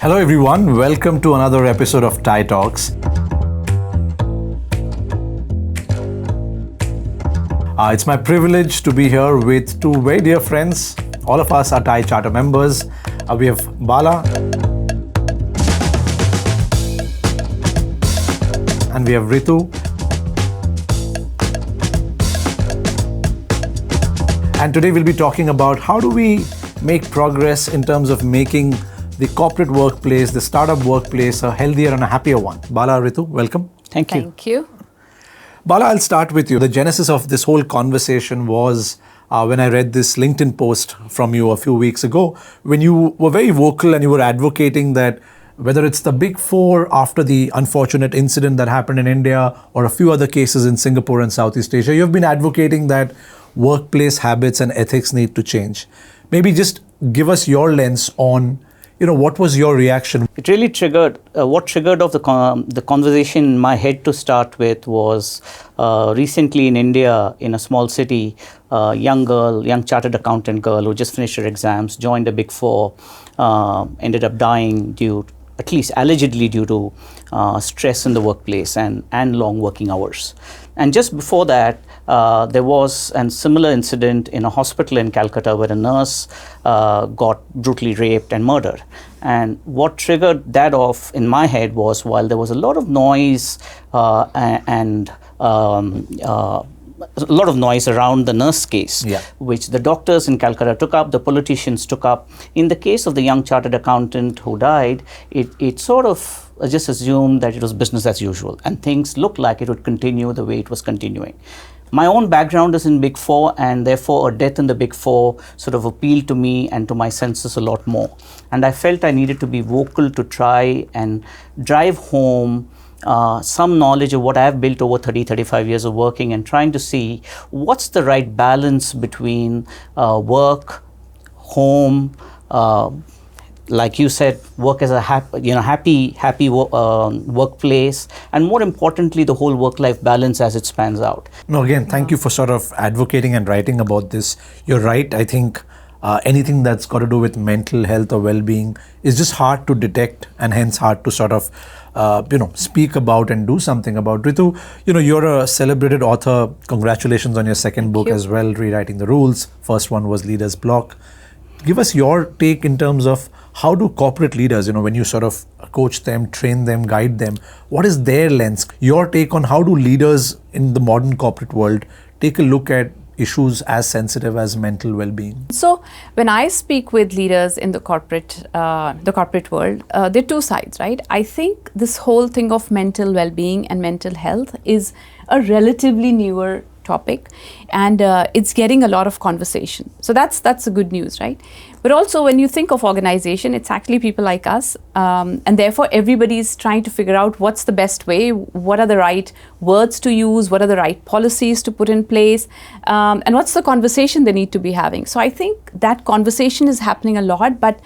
Hello everyone, welcome to another episode of Thai Talks. It's my privilege to be here with two very dear friends. All of us are Thai Charter members. We have Bala and we have Ritu. And today we'll be talking about how do we make progress in terms of making the corporate workplace, the startup workplace, a healthier and a happier one. Bala, Ritu, welcome. Thank you. Thank you. Bala, I'll start with you. The genesis of this whole conversation was when I read this LinkedIn post from you a few weeks ago, when you were very vocal and you were advocating that whether it's the Big Four after the unfortunate incident that happened in India or a few other cases in Singapore and Southeast Asia, you've been advocating that workplace habits and ethics need to change. Maybe just give us your lens on what was your reaction? It really triggered, what triggered off the conversation in my head to start with was recently in India, in a small city, young chartered accountant girl who just finished her exams, joined the Big Four, ended up dying at least allegedly due to stress in the workplace and long working hours. And just before that, there was a similar incident in a hospital in Calcutta where a nurse got brutally raped and murdered. And what triggered that off in my head was while there was a lot of noise and a lot of noise around the nurse case, which the doctors in Calcutta took up, the politicians took up. In the case of the young chartered accountant who died, it sort of just assumed that it was business as usual and things looked like it would continue the way it was continuing. My own background is in Big Four, and therefore a death in the Big Four sort of appealed to me and to my senses a lot more. And I felt I needed to be vocal to try and drive home some knowledge of what I've built over 35 years of working and trying to see what's the right balance between work, home, like you said, work as a happy workplace, and more importantly, the whole work-life balance as it spans out. No, again, thank you for sort of advocating and writing about this. You're right. I think anything that's got to do with mental health or well-being is just hard to detect and hence hard to sort of speak about and do something about. Ritu, you're a celebrated author. Congratulations on your second book as well, Rewriting the Rules. First one was Leader's Block. Give us your take in terms of how do corporate leaders, when you sort of coach them, train them, guide them, what is their lens? Your take on how do leaders in the modern corporate world take a look at issues as sensitive as mental well-being? So when I speak with leaders in the corporate world, there are two sides, right? I think this whole thing of mental well-being and mental health is a relatively newer topic, and it's getting a lot of conversation. So that's the good news, right? But also when you think of organization, it's actually people like us, and therefore everybody's trying to figure out what's the best way, what are the right words to use, what are the right policies to put in place, and what's the conversation they need to be having. So I think that conversation is happening a lot, but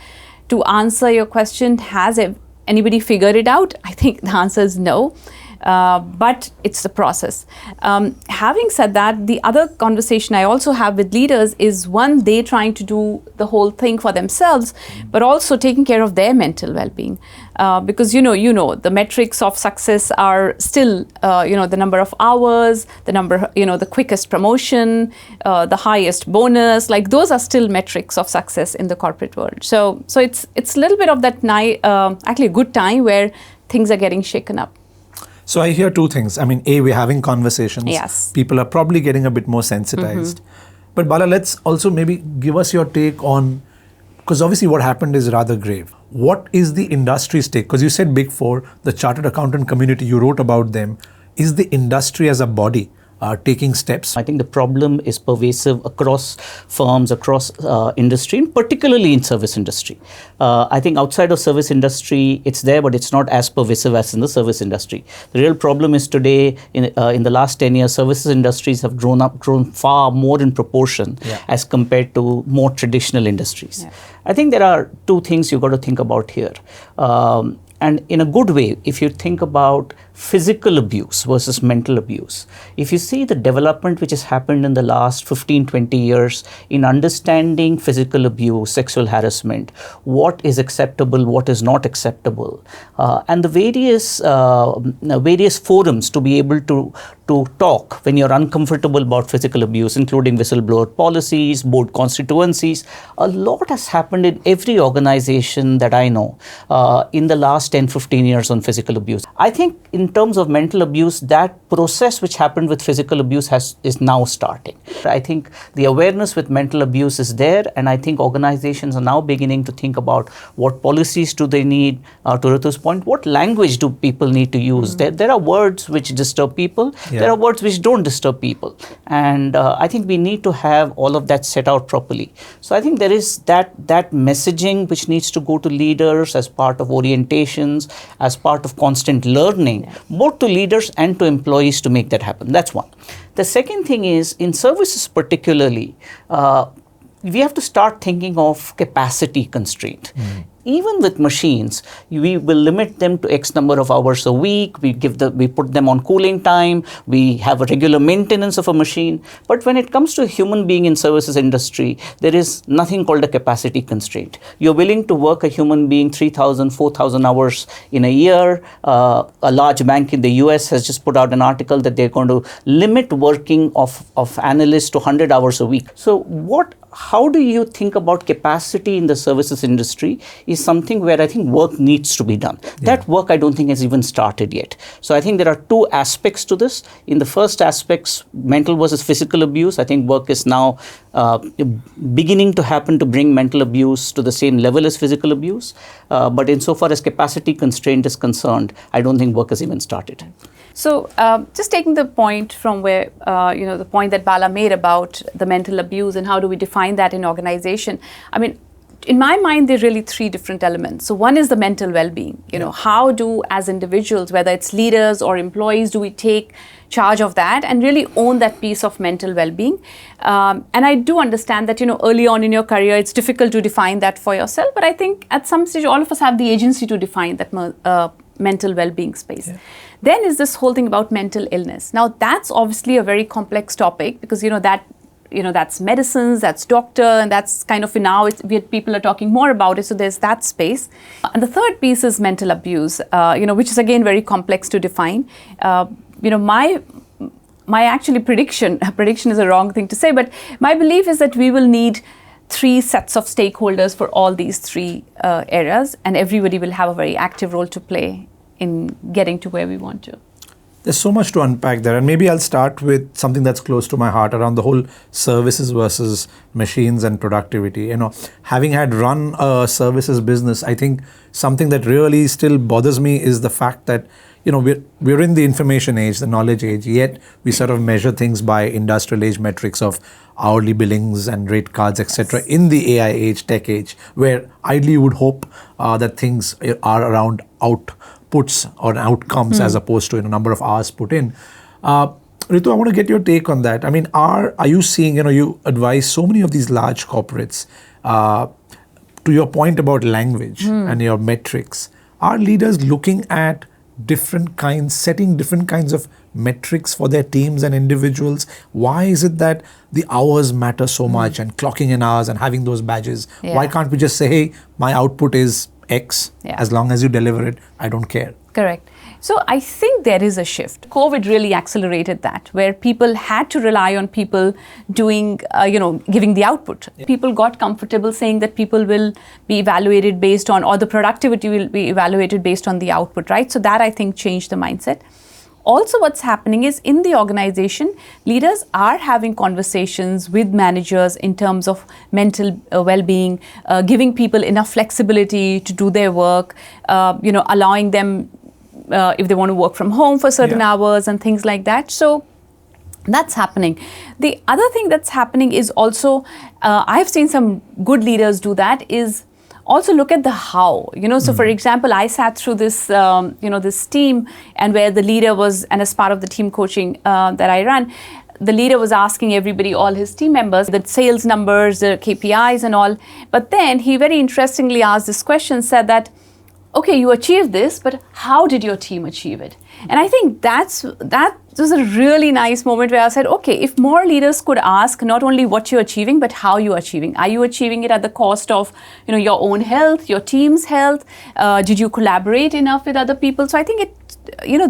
to answer your question, has anybody figured it out? I think the answer is no. But it's the process. Having said that, the other conversation I also have with leaders is one, they trying to do the whole thing for themselves, but also taking care of their mental well-being. Because the metrics of success are still the number of hours, the number, the quickest promotion, the highest bonus, like those are still metrics of success in the corporate world. So it's a little bit of that actually a good time where things are getting shaken up. So I hear two things. I mean, we're having conversations. Yes. People are probably getting a bit more sensitized. But Bala, let's also maybe give us your take on, because obviously what happened is rather grave. What is the industry's take? Because you said Big Four, the chartered accountant community, you wrote about them. Is the industry as a body taking steps? I think the problem is pervasive across firms, across industry, and particularly in service industry. I think outside of service industry, it's there, but it's not as pervasive as in the service industry. The real problem is today, in the last 10 years, services industries have grown far more in proportion as compared to more traditional industries. I think there are two things you've got to think about here. And in a good way, if you think about physical abuse versus mental abuse, if you see the development which has happened in the last 15, 20 years in understanding physical abuse, sexual harassment, what is acceptable, what is not acceptable, and the various forums to be able to talk when you're uncomfortable about physical abuse, including whistleblower policies, board constituencies. A lot has happened in every organization that I know in the last 10, 15 years on physical abuse. I think in terms of mental abuse, that process which happened with physical abuse is now starting. I think the awareness with mental abuse is there, and I think organizations are now beginning to think about what policies do they need, to Ritu's point, what language do people need to use. There are words which disturb people. Yeah. There are words which don't disturb people. And I think we need to have all of that set out properly. So I think there is that messaging which needs to go to leaders as part of orientations, as part of constant learning, both to leaders and to employees to make that happen. That's one. The second thing is, in services particularly, we have to start thinking of capacity constraint. Even with machines, we will limit them to X number of hours a week. We put them on cooling time. We have a regular maintenance of a machine. But when it comes to a human being in services industry, there is nothing called a capacity constraint. You're willing to work a human being 3,000, 4,000 hours in a year. A large bank in the US has just put out an article that they're going to limit working of analysts to 100 hours a week. So how do you think about capacity in the services industry is something where I think work needs to be done. Yeah. That work I don't think has even started yet. So I think there are two aspects to this. In the first aspects, mental versus physical abuse, I think work is now beginning to happen to bring mental abuse to the same level as physical abuse. But insofar as capacity constraint is concerned, I don't think work has even started. So just taking the point from where, the point that Bala made about the mental abuse and how do we define that in organization. I mean, in my mind, there are really three different elements. So one is the mental well-being. How do, as individuals, whether it's leaders or employees, do we take charge of that and really own that piece of mental well-being? And I do understand that, early on in your career, it's difficult to define that for yourself. But I think at some stage, all of us have the agency to define that mental well-being space. Yeah. Then is this whole thing about mental illness. Now, that's obviously a very complex topic because, that's medicines, that's doctor, and that's kind of now people are talking more about it. So there's that space. And the third piece is mental abuse, which is again very complex to define. My actually prediction is a wrong thing to say, but my belief is that we will need three sets of stakeholders for all these three areas, and everybody will have a very active role to play in getting to where we want to. There's so much to unpack there, and maybe I'll start with something that's close to my heart around the whole services versus machines and productivity. Having had run a services business, I think something that really still bothers me is the fact that we're in the information age, the knowledge age, yet we sort of measure things by industrial age metrics of hourly billings and rate cards, etc. in the AI age, tech age, where ideally you would hope that things are around outputs or outcomes as opposed to a number of hours put in. Ritu, I want to get your take on that. I mean, are you seeing, you advise so many of these large corporates, to your point about language and your metrics, are leaders looking at setting different kinds of metrics for their teams and individuals? Why is it that the hours matter so much and clocking in hours and having those badges? Yeah. Why can't we just say, hey, my output is X, as long as you deliver it, I don't care? Correct. So I think there is a shift. COVID really accelerated that, where people had to rely on people doing, giving the output. Yeah. People got comfortable saying that people will be evaluated based on, or the productivity will be evaluated based on the output, right? So that I think changed the mindset. Also, what's happening is in the organization, leaders are having conversations with managers in terms of mental well-being, giving people enough flexibility to do their work, allowing them if they want to work from home for certain hours and things like that. So that's happening. The other thing that's happening is also, I've seen some good leaders do that, is also look at the how, so for example, I sat through this, this team, and where the leader was, and as part of the team coaching that I ran, the leader was asking everybody, all his team members, the sales numbers, the KPIs and all. But then he very interestingly asked this question, said that, okay, you achieved this, but how did your team achieve it? And I think that was a really nice moment where I said, okay, if more leaders could ask not only what you're achieving, but how you're achieving. Are you achieving it at the cost of, your own health, your team's health? Did you collaborate enough with other people? So I think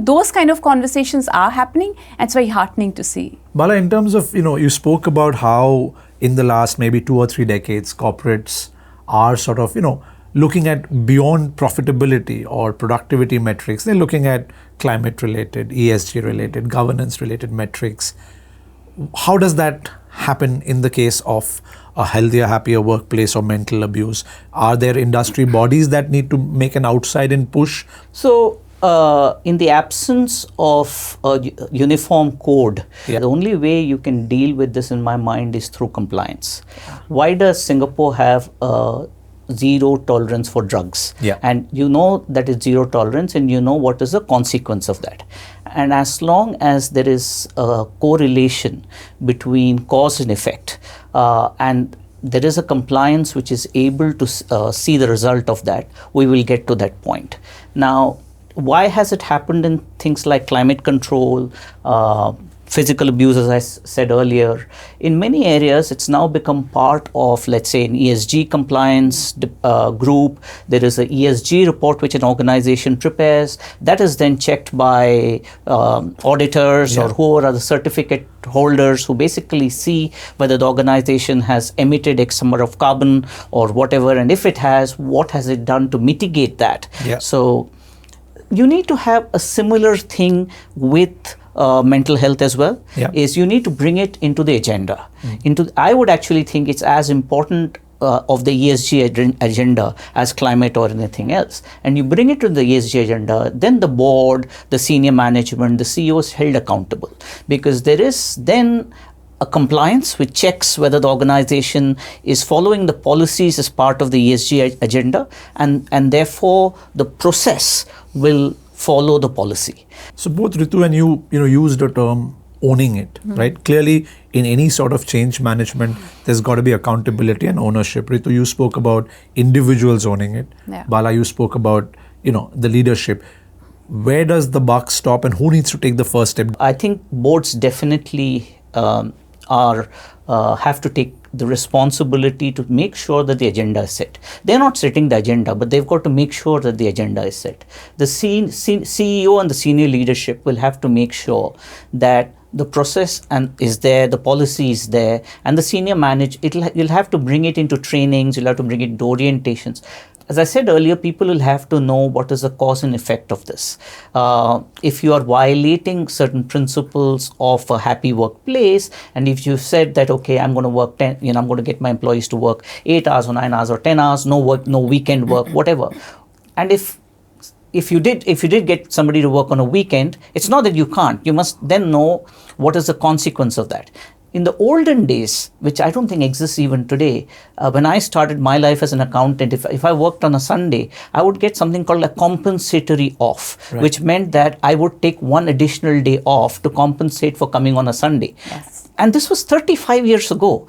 those kind of conversations are happening, and it's very heartening to see. Bala, in terms of, you spoke about how in the last maybe 2 or 3 decades, corporates are sort of, looking at beyond profitability or productivity metrics. They're looking at climate related, ESG related, governance related metrics. How does that happen in the case of a healthier, happier workplace or mental abuse? Are there industry bodies that need to make an outside-in push? So, in the absence of a uniform code, the only way you can deal with this, in my mind, is through compliance. Why does Singapore have zero tolerance for drugs? And you know that it's zero tolerance, and you know what is the consequence of that. And as long as there is a correlation between cause and effect, and there is a compliance which is able to see the result of that, we will get to that point. Now, why has it happened in things like climate control, physical abuse, as I said earlier? In many areas, it's now become part of, let's say, an ESG compliance group. There is an ESG report which an organization prepares. That is then checked by auditors or whoever are the certificate holders, who basically see whether the organization has emitted X number of carbon or whatever, and if it has, what has it done to mitigate that? So you need to have a similar thing with mental health as well. Is you need to bring it into the agenda. I would actually think it's as important of the ESG agenda as climate or anything else. And you bring it to the ESG agenda, then the board, the senior management, the CEO is held accountable, because there is then a compliance which checks whether the organization is following the policies as part of the ESG agenda, and therefore the process will follow the policy. So both Ritu and you used the term owning it, right? Clearly, in any sort of change management, there's got to be accountability and ownership. Ritu, you spoke about individuals owning it. Bala, you spoke about, the leadership. Where does the buck stop, and who needs to take the first step? I think boards definitely have to take the responsibility to make sure that the agenda is set. They're not setting the agenda, but they've got to make sure that the agenda is set. The CEO and the senior leadership will have to make sure that the process is there, the policy is there, and the senior you'll have to bring it into trainings, you'll have to bring it into orientations. As I said earlier, people will have to know what is the cause and effect of this. If you are violating certain principles of a happy workplace, and if you've said that, okay, I'm going to work I'm going to get my employees to work 8 hours or 9 hours or 10 hours, no work, no weekend work, whatever. And if you did get somebody to work on a weekend, it's not that you can't. You must then know what is the consequence of that. In the olden days, which I don't think exists even today, when I started my life as an accountant, if I worked on a Sunday, I would get something called a compensatory off, which meant that I would take one additional day off to compensate for coming on a Sunday. And this was 35 years ago.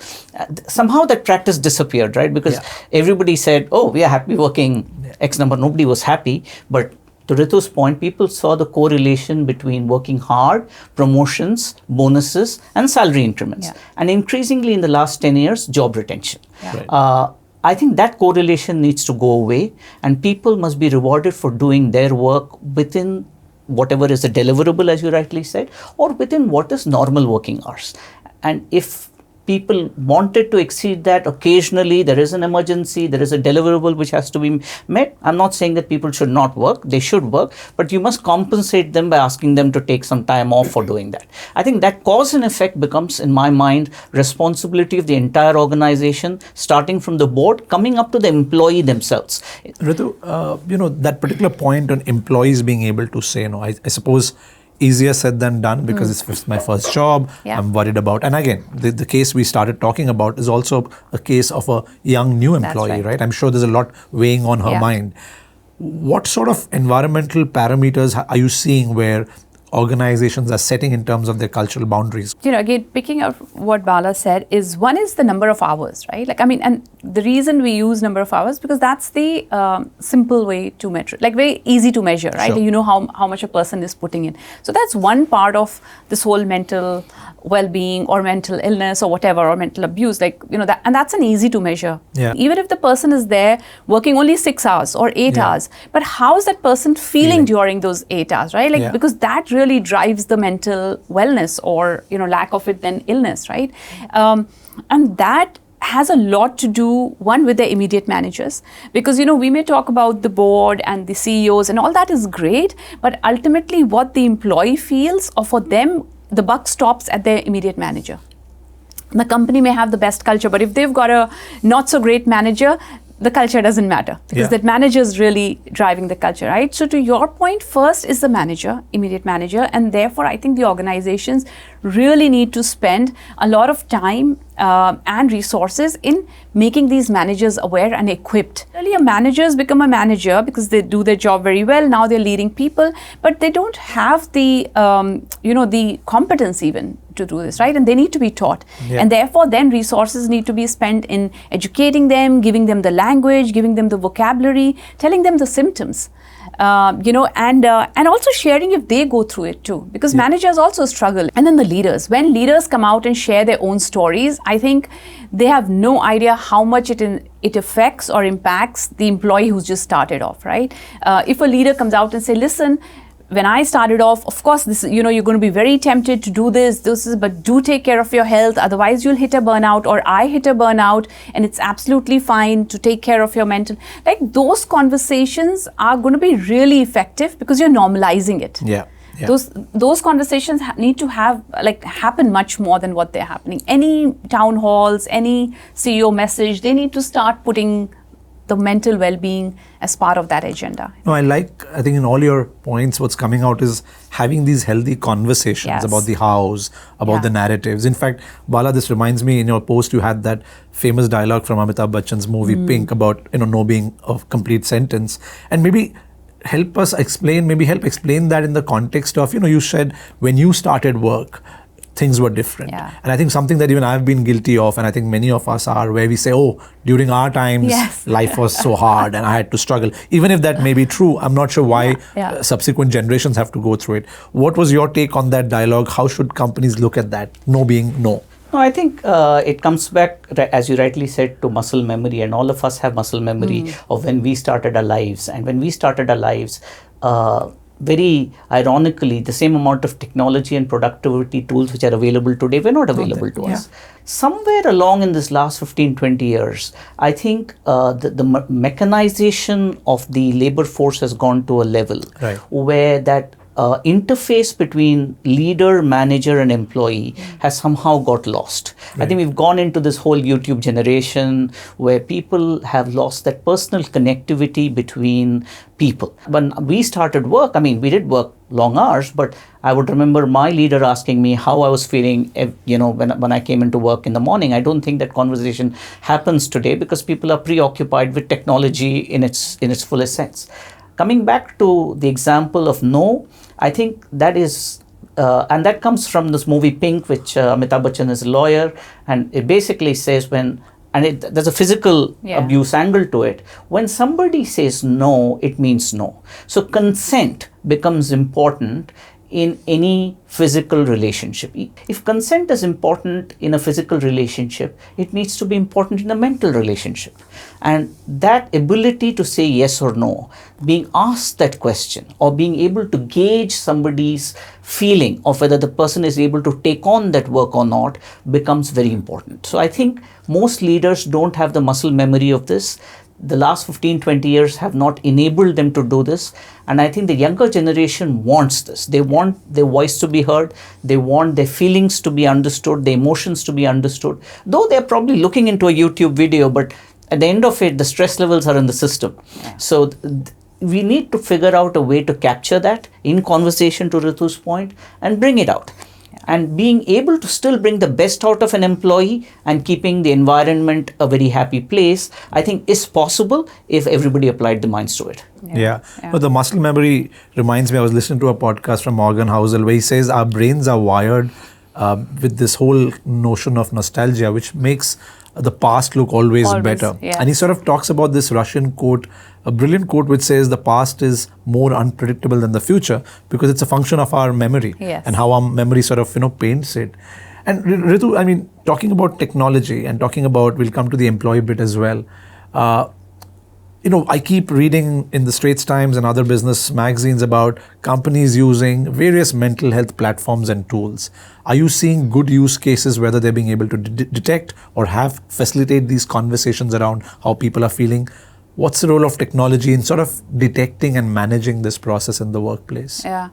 Somehow that practice disappeared, right? Because everybody said, oh, we are happy working X number. Nobody was happy. But to Ritu's point, people saw the correlation between working hard, promotions, bonuses, and salary increments. And increasingly in the last 10 years, job retention. I think that correlation needs to go away, and people must be rewarded for doing their work within whatever is the deliverable, as you rightly said, or within what is normal working hours. And if people wanted to exceed that, occasionally there is an emergency, there is a deliverable which has to be met. I'm not saying that people should not work, they should work, but you must compensate them by asking them to take some time off for doing that. I think that cause and effect becomes, in my mind, responsibility of the entire organization, starting from the board, coming up to the employee themselves. Ritu, that particular point on employees being able to say no, I suppose easier said than done, because it's my first job. I'm worried about, and again, the case we started talking about is also a case of a young new employee, right? I'm sure there's a lot weighing on her mind. What sort of environmental parameters are you seeing where organizations are setting in terms of their cultural boundaries? Again, picking up what Bala said is, one is the number of hours, right? And the reason we use number of hours, because that's the simple way to measure, like very easy to measure, right? Sure. You know how much a person is putting in. So that's one part of this whole mental well-being or mental illness or whatever, or mental abuse, that, and that's an easy to measure. Yeah. Even if the person is there working only 6 hours or 8 hours, but how is that person feeling during those 8 hours, right? Because that really drives the mental wellness, or lack of it, then illness, right? And that has a lot to do, one, with the immediate managers, because we may talk about the board and the CEOs and all that is great, but ultimately what the employee feels, or for them, the buck stops at their immediate manager. The company may have the best culture, but if they've got a not so great manager, the culture doesn't matter, because that manager is really driving the culture, right? So to your point, first is the manager, immediate manager, and therefore I think the organizations really need to spend a lot of time and resources in making these managers aware and equipped. Earlier, managers become a manager because they do their job very well. Now they're leading people, but they don't have the the competence even to do this, right? And they need to be taught. And therefore then resources need to be spent in educating them, giving them the language, giving them the vocabulary, telling them the symptoms. And also sharing if they go through it too, because managers also struggle. And then the leaders, when leaders come out and share their own stories, I think they have no idea how much it affects or impacts the employee who's just started off, right? If a leader comes out and say, listen, when I started off, of course, this, you're going to be very tempted to do this, but do take care of your health. Otherwise, you'll hit a burnout, or I hit a burnout, and it's absolutely fine to take care of your mental. Like, those conversations are going to be really effective because you're normalizing it. Yeah. Those conversations need to happen much more than what they're happening. Any town halls, any CEO message, they need to start putting the mental well-being as part of that agenda. No, I think in all your points, what's coming out is having these healthy conversations about the hows, about the narratives. In fact, Bala, this reminds me, in your post, you had that famous dialogue from Amitabh Bachchan's movie Pink about, no being a complete sentence. And maybe help explain that in the context of, you said when you started work, things were different. And I think something that even I've been guilty of, and I think many of us are, where we say, during our times, life was so hard and I had to struggle. Even if that may be true, I'm not sure why subsequent generations have to go through it. What was your take on that dialogue? How should companies look at that? No being no. No, I think it comes back, as you rightly said, to muscle memory, and all of us have muscle memory of when we started our lives. And when we started our lives, very ironically, the same amount of technology and productivity tools which are available today were not available to us. Somewhere along in this last 15, 20 years, I think the mechanization of the labor force has gone to a level where that interface between leader, manager and employee has somehow got lost. I think we've gone into this whole YouTube generation where people have lost that personal connectivity between people. When we started work, we did work long hours, but I would remember my leader asking me how I was feeling, when I came into work in the morning. I don't think that conversation happens today because people are preoccupied with technology in its fullest sense. Coming back to the example of no, I think that is, and that comes from this movie Pink, which Amitabh Bachchan is a lawyer, and it basically says there's a physical abuse angle to it. When somebody says no, it means no. So consent becomes important in any physical relationship. If consent is important in a physical relationship, it needs to be important in a mental relationship. And that ability to say yes or no, being asked that question, or being able to gauge somebody's feeling of whether the person is able to take on that work or not, becomes very important. So I think most leaders don't have the muscle memory of this. The last 15, 20 years have not enabled them to do this. And I think the younger generation wants this. They want their voice to be heard. They want their feelings to be understood, their emotions to be understood. Though they're probably looking into a YouTube video, but at the end of it, the stress levels are in the system. So we need to figure out a way to capture that in conversation, to Ritu's point, and bring it out. And being able to still bring the best out of an employee and keeping the environment a very happy place, I think is possible if everybody applied the minds to it. Yeah. But the muscle memory reminds me, I was listening to a podcast from Morgan Housel where he says our brains are wired with this whole notion of nostalgia, which makes the past look always better. Yes. And he sort of talks about this Russian quote, a brilliant quote which says the past is more unpredictable than the future because it's a function of our memory and how our memory sort of, paints it. And Ritu, I mean, talking about technology and talking about, we'll come to the employee bit as well. I keep reading in the Straits Times and other business magazines about companies using various mental health platforms and tools. Are you seeing good use cases, whether they're being able to detect or facilitate these conversations around how people are feeling? What's the role of technology in sort of detecting and managing this process in the workplace? Yeah.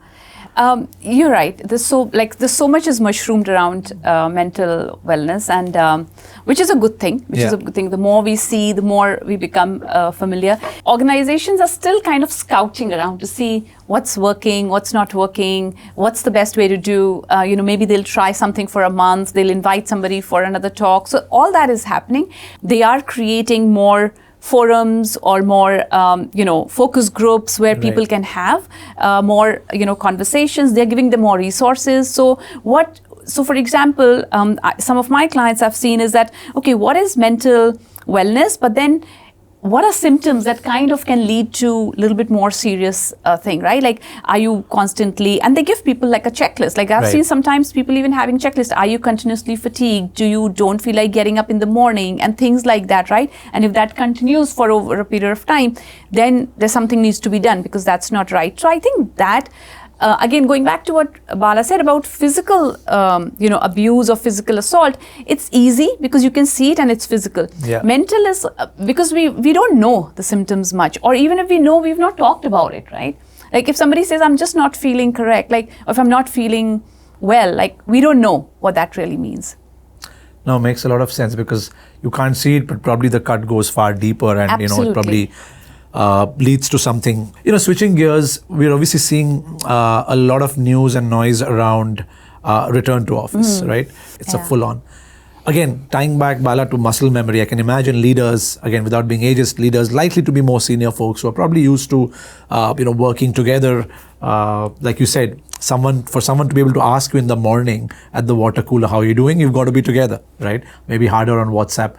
You're right. There's so much is mushroomed around mental wellness, and which is a good thing. The more we see, the more we become familiar. Organizations are still kind of scouting around to see what's working, what's not working, what's the best way to do. Maybe they'll try something for a month. They'll invite somebody for another talk. So all that is happening. They are creating more forums or more, focus groups where people can have more, conversations. They're giving them more resources. So for example, some of my clients I've seen is that, okay, what is mental wellness? But then what are symptoms that kind of can lead to a little bit more serious thing, right? Like, are you constantly, and they give people like a checklist. Like I've seen sometimes people even having checklists. Are you continuously fatigued? Do you don't feel like getting up in the morning and things like that, right? And if that continues for over a period of time, then there's something needs to be done because that's not right. So I think that, again, going back to what Bala said about physical, abuse or physical assault, it's easy because you can see it and it's physical. Yeah. Mental is because we don't know the symptoms much, or even if we know, we've not talked about it, right? Like if somebody says, I'm just not feeling correct, like or if I'm not feeling well, like we don't know what that really means. No, makes a lot of sense because you can't see it, but probably the cut goes far deeper and, Absolutely. It probably leads to something. Switching gears, we're obviously seeing a lot of news and noise around return to office, right? It's a full-on. Again, tying back, Bala, to muscle memory, I can imagine leaders, again, without being ageist, leaders likely to be more senior folks who are probably used to, working together. Like you said, for someone to be able to ask you in the morning at the water cooler, how are you doing? You've got to be together, right? Maybe harder on WhatsApp.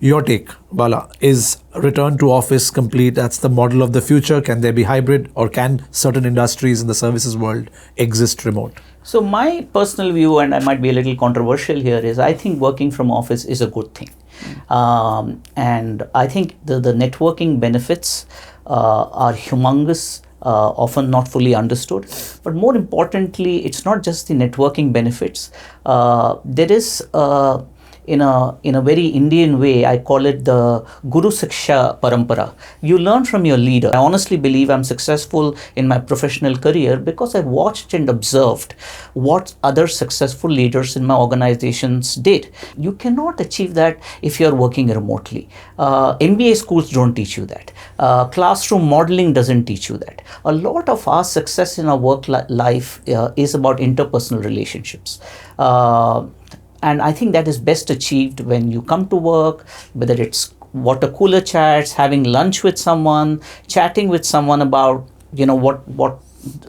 Your take, Bala, is return to office complete? That's the model of the future. Can there be hybrid, or can certain industries in the services world exist remote? So my personal view, and I might be a little controversial here, is I think working from office is a good thing. And I think the networking benefits are humongous, often not fully understood. But more importantly, it's not just the networking benefits. There is in a very Indian way, I call it the Guru Siksha Parampara. You learn from your leader. I honestly believe I'm successful in my professional career because I watched and observed what other successful leaders in my organizations did. You cannot achieve that if you're working remotely. MBA schools don't teach you that. Classroom modeling doesn't teach you that. A lot of our success in our work life is about interpersonal relationships. And I think that is best achieved when you come to work, whether it's water cooler chats, having lunch with someone, chatting with someone about, what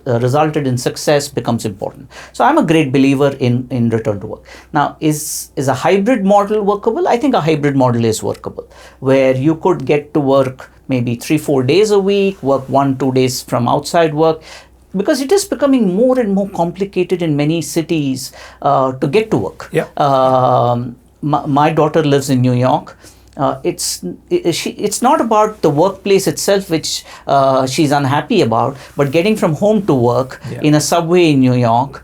resulted in success becomes important. So I'm a great believer in return to work. Now, is a hybrid model workable? I think a hybrid model is workable, where you could get to work maybe 3-4 days a week, work 1-2 days from outside work. Because it is becoming more and more complicated in many cities to get to work. Yeah. My daughter lives in New York. It's not about the workplace itself, which she's unhappy about, but getting from home to work in a subway in New York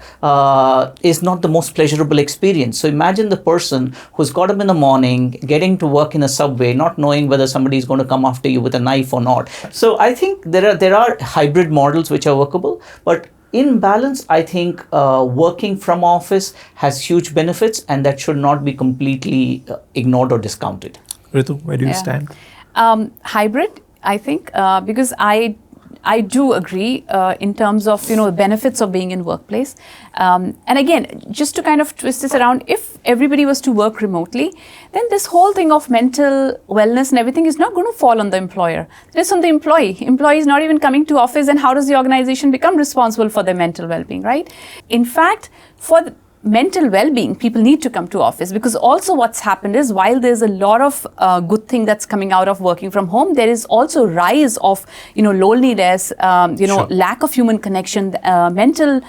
is not the most pleasurable experience. So imagine the person who's got up in the morning, getting to work in a subway, not knowing whether somebody is going to come after you with a knife or not. So I think there are hybrid models which are workable, but in balance, I think working from office has huge benefits, and that should not be completely ignored or discounted. Ritu, where do you stand? Hybrid, I think, because I I do agree in terms of, the benefits of being in workplace. And again, just to kind of twist this around, if everybody was to work remotely, then this whole thing of mental wellness and everything is not going to fall on the employer. It is on the employee. Employee is not even coming to office, and how does the organization become responsible for their mental well-being, right? In fact, for the mental well-being, people need to come to office, because also what's happened is, while there's a lot of good thing that's coming out of working from home, there is also rise of loneliness, Sure. lack of human connection, mental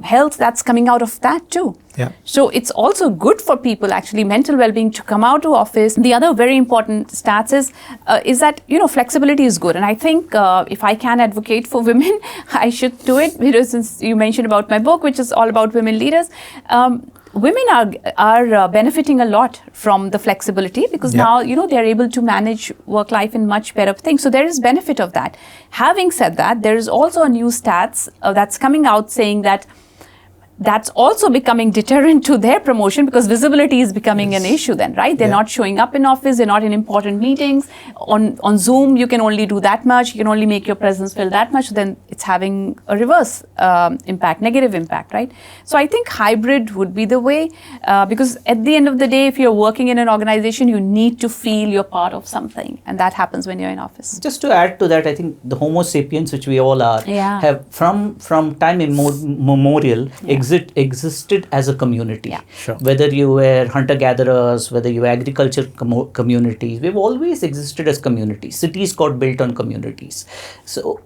health that's coming out of that too. Yeah. So it's also good for people, actually, mental well-being, to come out to office. The other very important stats is that flexibility is good, and I think if I can advocate for women, I should do it, because since you mentioned about my book, which is all about women leaders. Women are benefiting a lot from the flexibility, because Yeah. now they're able to manage work life in much better things. So there is benefit of that. Having said that, there is also a new stats that's coming out saying that that's also becoming deterrent to their promotion, because visibility is becoming an issue then, right? They're Yeah. not showing up in office, they're not in important meetings. On Zoom, you can only do that much, you can only make your presence felt that much, then it's having a reverse impact, negative impact, right? So I think hybrid would be the way, because at the end of the day, if you're working in an organization, you need to feel you're part of something, and that happens when you're in office. Just to add to that, I think the Homo sapiens, which we all are, Yeah. have from time immemorial existed as a community. Yeah. Sure. Whether you were hunter-gatherers, whether you were agriculture communities, we've always existed as communities. Cities got built on communities. So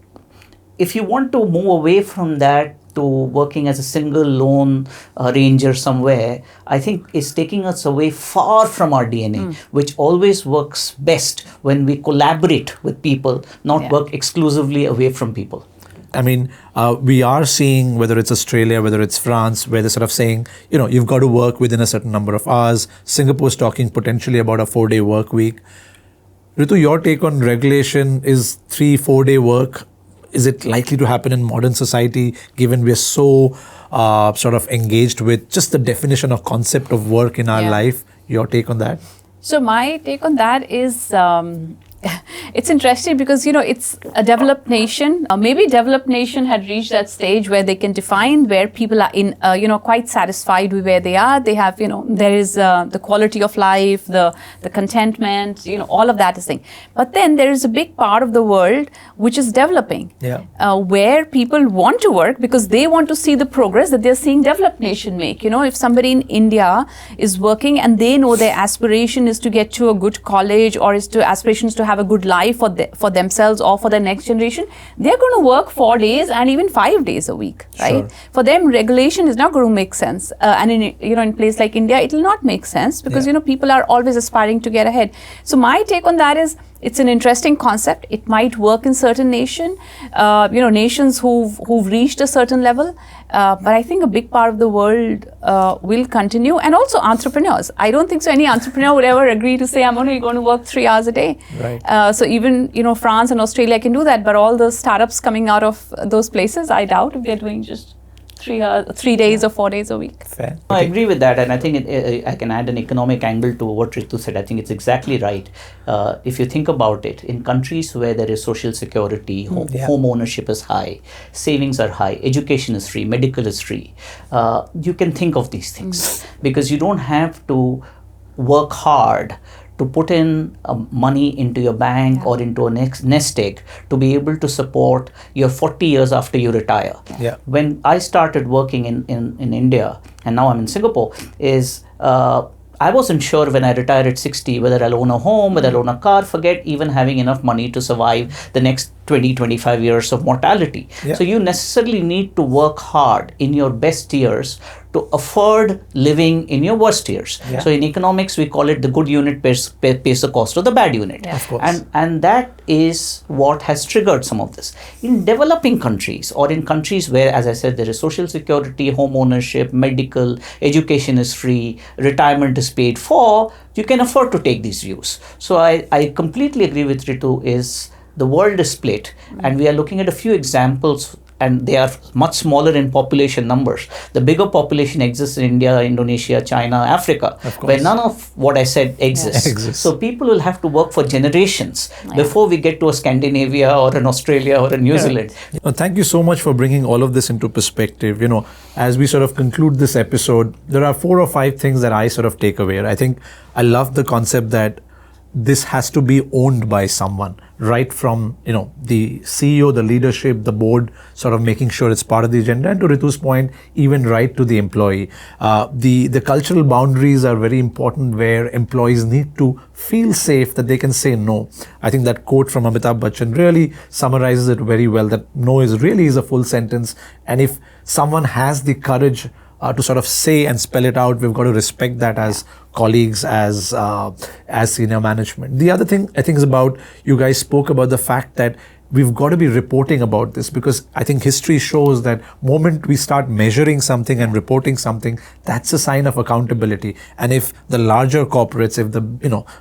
if you want to move away from that to working as a single lone ranger somewhere, I think it's taking us away far from our DNA, which always works best when we collaborate with people, not Yeah. work exclusively away from people. I mean, we are seeing, whether it's Australia, whether it's France, where they're sort of saying, you've got to work within a certain number of hours. Singapore's talking potentially about a 4-day work week. Ritu, your take on regulation, is 3-4-day work, is it likely to happen in modern society, given we're so sort of engaged with just the definition of concept of work in our Yeah. life? Your take on that? So my take on that is, it's interesting because, it's a developed nation. Maybe developed nation had reached that stage where they can define where people are in, quite satisfied with where they are. They have, there is the quality of life, the contentment, all of that is thing. But then there is a big part of the world which is developing, where people want to work because they want to see the progress that they're seeing developed nation make. If somebody in India is working and they know their aspiration is to get to a good college, or is to aspirations to have a good life for themselves or for the next generation, they're going to work 4 days and even 5 days a week, right? Sure. For them, regulation is not going to make sense, and in place like India, it will not make sense because people are always aspiring to get ahead. So my take on that is, it's an interesting concept. It might work in certain nations who've reached a certain level, but I think a big part of the world will continue, and also entrepreneurs. I don't think so any entrepreneur would ever agree to say, I'm only going to work 3 hours a day. Right. So even France and Australia can do that, but all the startups coming out of those places, I doubt if they're doing just 3 days or 4 days a week. Fair. I agree with that, and I think I can add an economic angle to what Ritu said. I think it's exactly right. If you think about it, in countries where there is social security, home ownership is high, savings are high, education is free, medical is free, you can think of these things because you don't have to work hard to put in money into your bank or into a nest egg to be able to support your 40 years after you retire. Yeah. When I started working in India, and now I'm in Singapore, I wasn't sure when I retired at 60 whether I'll own a home, whether I'll own a car, forget even having enough money to survive the next 20-25 years of mortality. Yeah. So you necessarily need to work hard in your best years to afford living in your worst years. Yeah. So in economics, we call it the good unit pays the cost of the bad unit. Yeah. Of course. And that is what has triggered some of this. In developing countries, or in countries where, as I said, there is social security, home ownership, medical, education is free, retirement is paid for, you can afford to take these views. So I completely agree with Ritu, is the world is split, and we are looking at a few examples and they are much smaller in population numbers. The bigger population exists in India, Indonesia, China, Africa, where none of what I said exists. So people will have to work for generations before we get to a Scandinavia or an Australia or a New Zealand. Thank you so much for bringing all of this into perspective. As we sort of conclude this episode, there are 4 or 5 things that I sort of take away. I think I love the concept that this has to be owned by someone, right from the CEO, the leadership, the board, sort of making sure it's part of the agenda, and to Ritu's point, even right to the employee. The cultural boundaries are very important, where employees need to feel safe that they can say no. I think that quote from Amitabh Bachchan really summarizes it very well, that no is really a full sentence, and if someone has the courage to sort of say and spell it out, we've got to respect that as colleagues, as senior management. The other thing I think is about, you guys spoke about the fact that we've got to be reporting about this, because I think history shows that moment we start measuring something and reporting something, that's a sign of accountability. And if the larger corporates, if the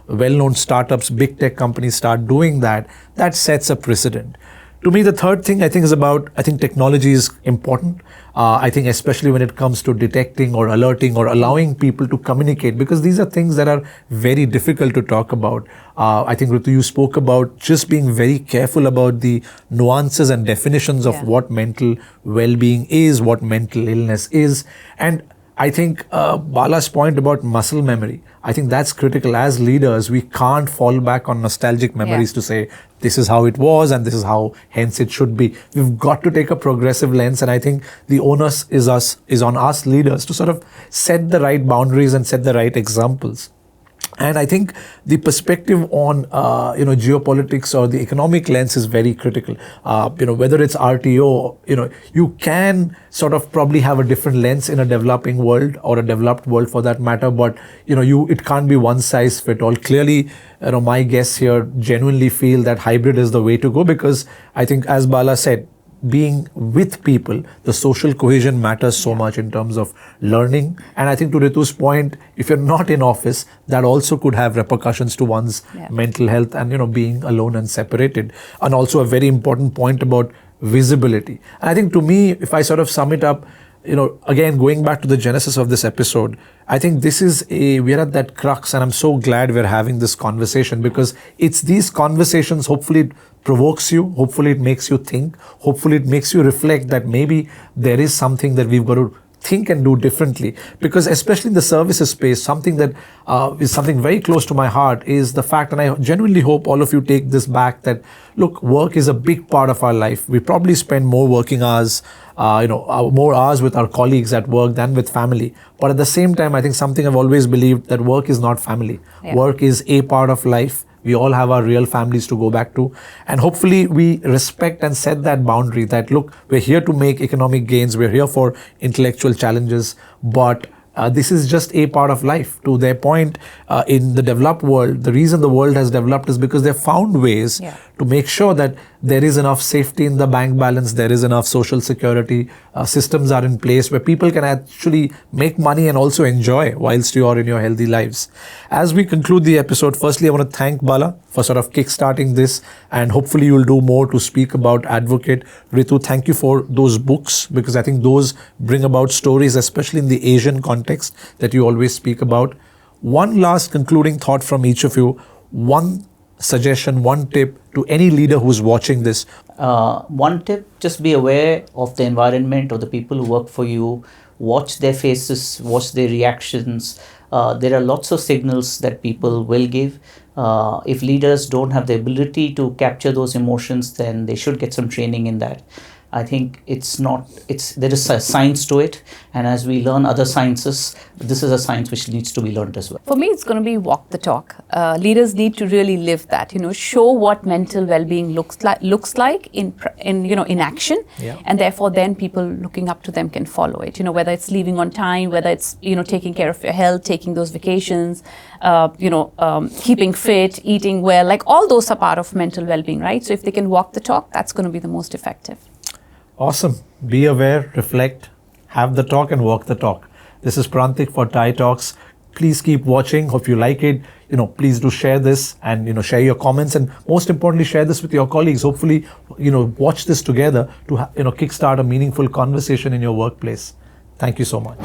well-known startups, big tech companies start doing that, that sets a precedent. To me, the third thing I think is about, I think technology is important. I think especially when it comes to detecting or alerting or allowing people to communicate, because these are things that are very difficult to talk about. I think, Ritu, you spoke about just being very careful about the nuances and definitions of what mental well-being is, what mental illness is. And I think Bala's point about muscle memory, I think that's critical. As leaders, we can't fall back on nostalgic memories to say, this is how it was and this is how hence it should be. We've got to take a progressive lens, and I think the onus is on us leaders to sort of set the right boundaries and set the right examples. And I think the perspective on geopolitics or the economic lens is very critical. Whether it's RTO, you can sort of probably have a different lens in a developing world or a developed world for that matter, but it can't be one size fit all. Clearly, my guests here genuinely feel that hybrid is the way to go, because I think, as Bala said, being with people, the social cohesion matters so much in terms of learning. And I think, to Ritu's point, if you're not in office, that also could have repercussions to one's mental health and being alone and separated. And also a very important point about visibility. And I think, to me, if I sort of sum it up, again, going back to the genesis of this episode, I think we're at that crux, and I'm so glad we're having this conversation, because it's these conversations, hopefully it provokes you, hopefully it makes you think, hopefully it makes you reflect that maybe there is something that we've got to think and do differently. Because especially in the services space, something that is something very close to my heart is the fact, and I genuinely hope all of you take this back, that look, work is a big part of our life. We probably spend more working hours, more hours with our colleagues at work than with family. But at the same time, I think something I've always believed, that work is not family. Work is a part of life. We all have our real families to go back to. And hopefully we respect and set that boundary that, look, we're here to make economic gains. We're here for intellectual challenges. But this is just a part of life. To their point, in the developed world, the reason the world has developed is because they've found ways to make sure that there is enough safety in the bank balance, there is enough social security, systems are in place where people can actually make money and also enjoy whilst you are in your healthy lives. As we conclude the episode, firstly, I want to thank Bala for sort of kickstarting this, and hopefully you'll do more to speak about Advocate. Ritu, thank you for those books, because I think those bring about stories, especially in the Asian context that you always speak about. One last concluding thought from each of you, one suggestion, one tip to any leader who's watching this. One tip, just be aware of the environment or the people who work for you. Watch their faces, watch their reactions. There are lots of signals that people will give. If leaders don't have the ability to capture those emotions, then they should get some training in that. I think there is a science to it, and as we learn other sciences, this is a science which needs to be learned as well. For me, it's going to be walk the talk. Leaders need to really live that. Show what mental well-being looks like in action, and therefore then people looking up to them can follow it. Whether it's leaving on time, whether it's taking care of your health, taking those vacations, keeping fit, eating well, like all those are part of mental well-being, right? So if they can walk the talk, that's going to be the most effective. Awesome. Be aware, reflect, have the talk and walk the talk. This is Prantik for TIE Talks. Please keep watching. Hope you like it. Please do share this and, share your comments, and most importantly, share this with your colleagues. Hopefully, watch this together to, kickstart a meaningful conversation in your workplace. Thank you so much.